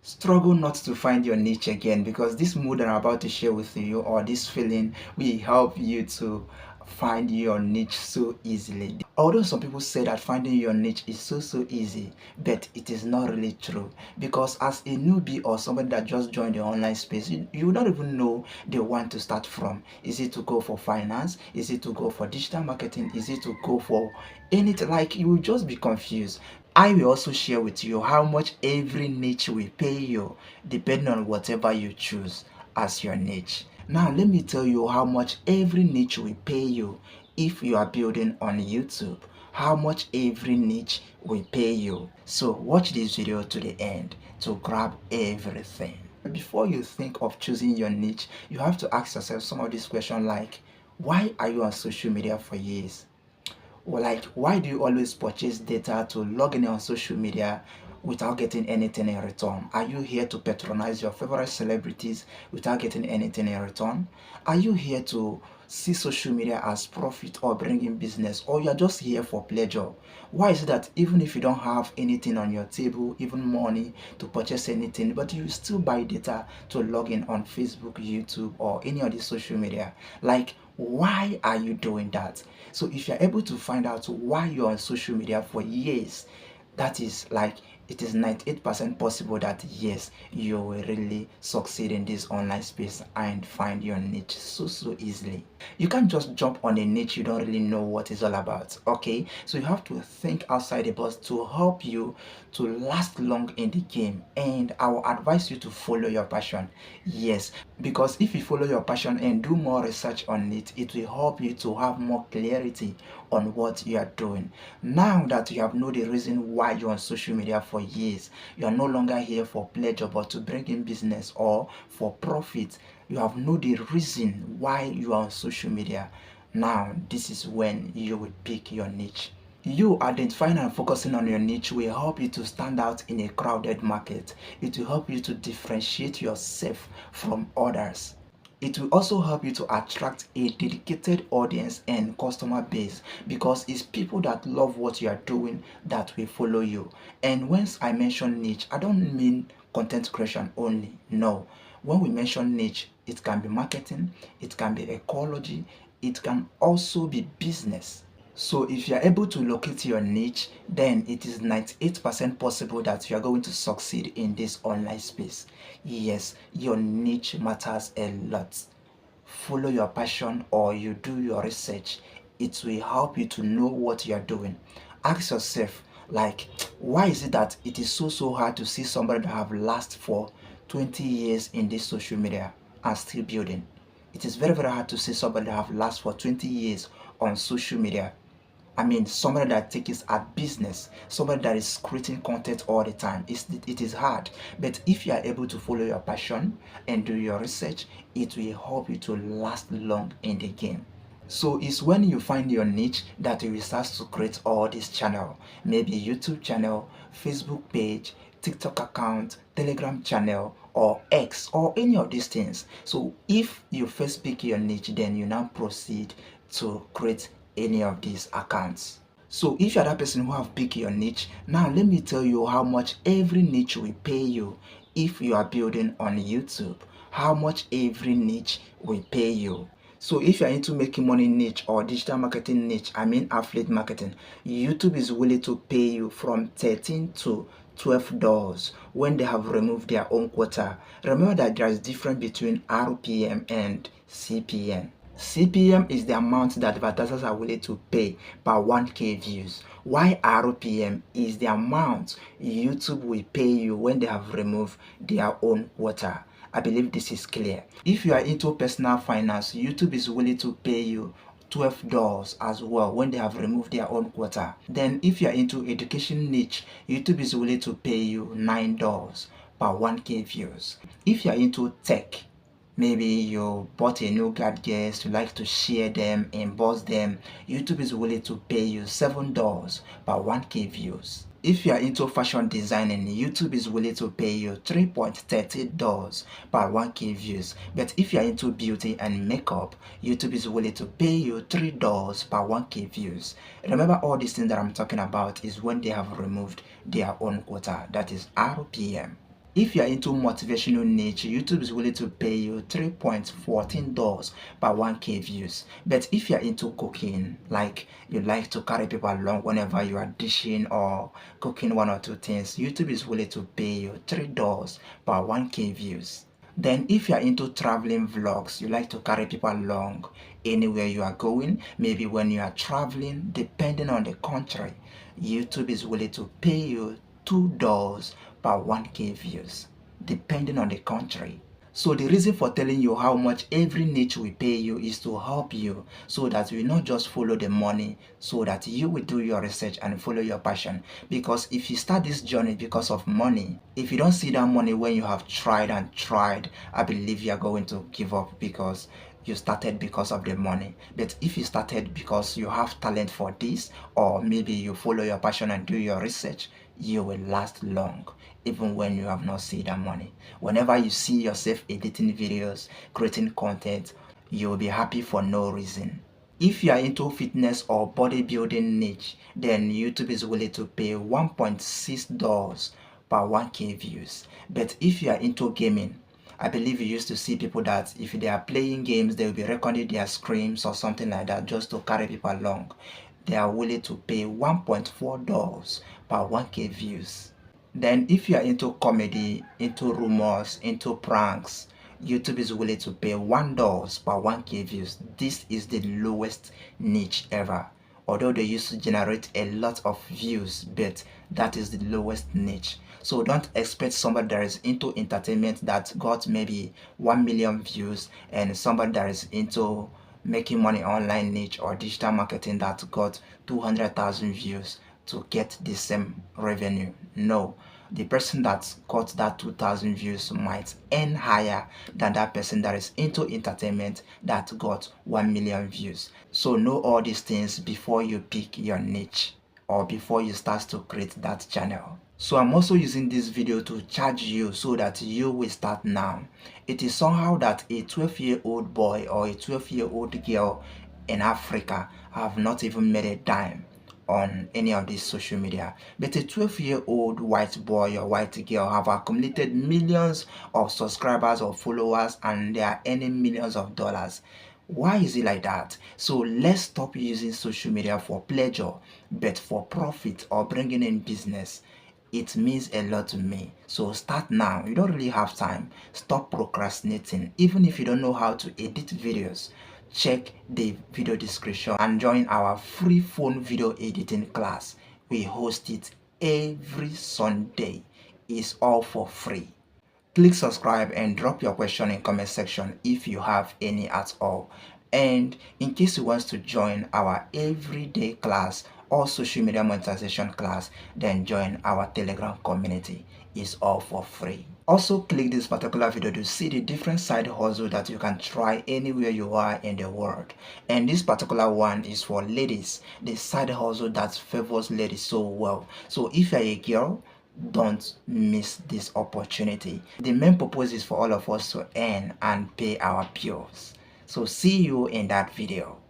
Struggle not to find your niche again, because this mood that I'm about to share with you, or this feeling, will help you to find your niche so easily. Although some people say that finding your niche is so easy, but it is not really true, because as a newbie or somebody that just joined the online space, you don't even know the one to start from. Is it to go for finance? Is it to go for digital marketing? Is it to go for anything? Like, you will just be confused. I will also share with you how much every niche will pay you depending on whatever you choose as your niche. Now let me tell you how much every niche will pay you if you are building on YouTube. How much every niche will pay you. So watch this video to the end to grab everything. Before you think of choosing your niche, you have to ask yourself some of these questions like, why are you on social media for years? Like, why do you always purchase data to log in on social media without getting anything in return? Are you here to patronize your favorite celebrities without getting anything in return? Are you here to see social media as profit or bring in business, or you're just here for pleasure? Why is it that even if you don't have anything on your table, even money to purchase anything, but you still buy data to log in on Facebook, YouTube, or any of the social media? Like, why are you doing that? So if you're able to find out why you're on social media for years, that is like, it is 98% possible that yes, you will really succeed in this online space and find your niche so easily. You can't just jump on a niche you don't really know what it's all about. Okay, so you have to think outside the box to help you to last long in the game. And I will advise you to follow your passion. Yes, because if you follow your passion and do more research on it, it will help you to have more clarity on what you are doing. Now that you have known the reason why you're on social media for years, you are no longer here for pleasure but to bring in business or for profit. You have known the reason why you are on social media. Now this is when you will pick your niche. You identifying and focusing on your niche will help you to stand out in a crowded market. It will help you to differentiate yourself from others. It will also help you to attract a dedicated audience and customer base, because it's people that love what you are doing that will follow you. And once I mention niche, I don't mean content creation only. No. When we mention niche, it can be marketing, it can be ecology, it can also be business. So if you are able to locate your niche, then it is 98% possible that you are going to succeed in this online space. Yes, your niche matters a lot. Follow your passion or you do your research. It will help you to know what you are doing. Ask yourself, like, why is it that it is so hard to see somebody that have last for 20 years in this social media and still building? It is very hard to see somebody that have last for 20 years on social media. I mean, somebody that takes it as business, somebody that is creating content all the time. It is hard. But if you are able to follow your passion and do your research, it will help you to last long in the game. So it's when you find your niche that you will start to create all this channel. Maybe YouTube channel, Facebook page, TikTok account, Telegram channel, or X, or any of these things. So if you first pick your niche, then you now proceed to create any of these accounts. So if you're that person who have picked your niche, now let me tell you how much every niche will pay you if you are building on YouTube. How much every niche will pay you. So if you're into making money niche or digital marketing niche, I mean affiliate marketing, YouTube is willing to pay you from 13 to $12 when they have removed their own quota. Remember that there is difference between RPM and CPM. CPM is the amount that advertisers are willing to pay per 1K views, while RPM is the amount YouTube will pay you when they have removed their own quota. I believe this is clear. If you are into personal finance, YouTube is willing to pay you $12 as well when they have removed their own quota. Then if you are into education niche, YouTube is willing to pay you $9 per 1K views. If you are into tech, maybe you bought a new gadget, you like to share them, emboss them, YouTube is willing to pay you $7 per 1K views. If you are into fashion designing, YouTube is willing to pay you $3.30 per 1K views. But if you are into beauty and makeup, YouTube is willing to pay you $3 per 1K views. Remember, all these things that I'm talking about is when they have removed their own quota, that is RPM. If you're into motivational niche, YouTube is willing to pay you $3.14 per 1K views. But if you're into cooking, like you like to carry people along whenever you are dishing or cooking one or two things, YouTube is willing to pay you $3 per 1K views. Then if you're into traveling vlogs, you like to carry people along anywhere you are going, maybe when you are traveling, depending on the country, YouTube is willing to pay you $2 per 1K views, depending on the country. So the reason for telling you how much every niche will pay you is to help you so that you not just follow the money, so that you will do your research and follow your passion. Because if you start this journey because of money, if you don't see that money when you have tried and tried, I believe you are going to give up because you started because of the money. But if you started because you have talent for this, or maybe you follow your passion and do your research, you will last long even when you have not seen that money. Whenever you see yourself editing videos, creating content, you will be happy for no reason. If you are into fitness or bodybuilding niche, then YouTube is willing to pay $1.6 per 1K views. But if you are into gaming, I believe you used to see people that if they are playing games, they will be recording their screams or something like that just to carry people along. They are willing to pay $1.4 per 1K views. Then if you are into comedy, into rumors, into pranks, YouTube is willing to pay $1 per 1K views. This is the lowest niche ever. Although they used to generate a lot of views, but that is the lowest niche. So don't expect somebody that is into entertainment that got maybe 1 million views and somebody that is into making money online niche or digital marketing that got 200,000 views to get the same revenue. No, the person that got that 2,000 views might earn higher than that person that is into entertainment that got 1 million views. So know all these things before you pick your niche or before you start to create that channel. So I'm also using this video to charge you so that you will start now. It is somehow that a 12-year-old boy or a 12-year-old girl in Africa have not even made a dime on any of these social media, but a 12-year-old white boy or white girl have accumulated millions of subscribers or followers and they are earning millions of dollars. Why is it like that? So let's stop using social media for pleasure but for profit or bringing in business. It means a lot to me. So start now. You don't really have time. Stop procrastinating. Even if you don't know how to edit videos, check the video description and join our free phone video editing class. We host it every Sunday. It's all for free. Click subscribe and drop your question in comment section if you have any at all. And in case you want to join our everyday class or social media monetization class, then join our Telegram community. It's all for free. Also click this particular video to see the different side hustle that you can try anywhere you are in the world. And this particular one is for ladies, the side hustle that favors ladies so well. So if you're a girl, don't miss this opportunity. The main purpose is for all of us to earn and pay our bills. So see you in that video.